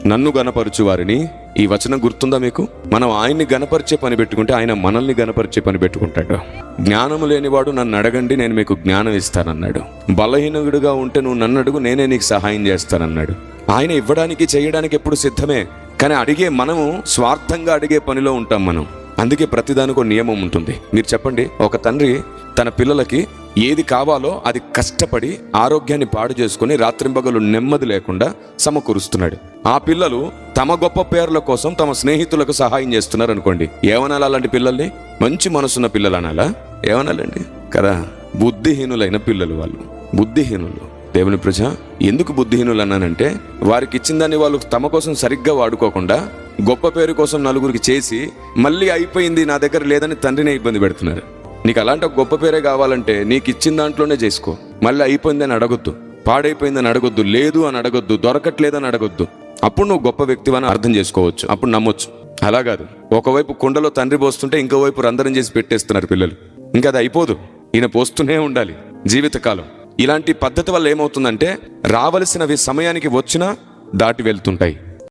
నన్ను గనపరచు వారిని. ఈ వచనం గుర్తుందా మీకు? మనం ఆయన్ని గనపరిచే పని పెట్టుకుంటే ఆయన మనల్ని గనపరిచే పని పెట్టుకుంటాడు. జ్ఞానము లేనివాడు నన్ను అడగండి, నేను మీకు జ్ఞానం ఇస్తానన్నాడు. బలహీనుడిగా ఉంటే నువ్వు నన్ను అడుగు, నేనే నీకు సహాయం చేస్తానన్నాడు. ఆయన ఇవ్వడానికి చేయడానికి ఎప్పుడు సిద్ధమే. కానీ అడిగే మనము స్వార్థంగా అడిగే పనిలో ఉంటాం మనం. అందుకే ప్రతిదానికి ఒక నియమం ఉంటుంది. మీరు చెప్పండి, ఒక తండ్రి తన పిల్లలకి ఏది కావాలో అది కష్టపడి ఆరోగ్యాన్ని పాడు చేసుకుని రాత్రింబగలు నెమ్మది లేకుండా సమకూరుస్తున్నాడు. ఆ పిల్లలు తమ గొప్ప పేర్ల కోసం తమ స్నేహితులకు సహాయం చేస్తున్నారు అనుకోండి, ఏమనాలి అలాంటి పిల్లల్ని? మంచి మనసున్న పిల్లలు అనాలా? ఏమనాలండి కదా? బుద్ధిహీనులైన పిల్లలు వాళ్ళు, బుద్ధిహీనులు. దేవుని ప్రజ, ఎందుకు బుద్ధిహీనులు అన్నానంటే, వారికి ఇచ్చిన దాన్ని వాళ్ళు తమ కోసం సరిగ్గా వాడుకోకుండా గొప్ప పేరు కోసం నలుగురికి చేసి మళ్ళీ అయిపోయింది నా దగ్గర లేదని తండ్రినే ఇబ్బంది పెడుతున్నారు. నీకు అలాంటి ఒక గొప్ప పేరే కావాలంటే నీకు ఇచ్చిన దాంట్లోనే చేసుకో. మళ్ళీ అయిపోయిందని అడగొద్దు, పాడైపోయిందని అడగొద్దు, లేదు అని అడగొద్దు, దొరకట్లేదని అడగొద్దు. అప్పుడు నువ్వు గొప్ప వ్యక్తివని అర్థం చేసుకోవచ్చు, అప్పుడు నమ్మొచ్చు. అలా కాదు, ఒకవైపు కుండలో తండ్రి పోస్తుంటే ఇంకోవైపు రంధ్రం చేసి పెట్టేస్తున్నారు పిల్లలు. ఇంకా అది అయిపోదు, ఈయన పోస్తూనే ఉండాలి జీవితకాలం. ఇలాంటి పద్ధతి వల్ల ఏమవుతుందంటే రావలసినవి సమయానికి వచ్చినా దాటి వెళ్తుంటాయి.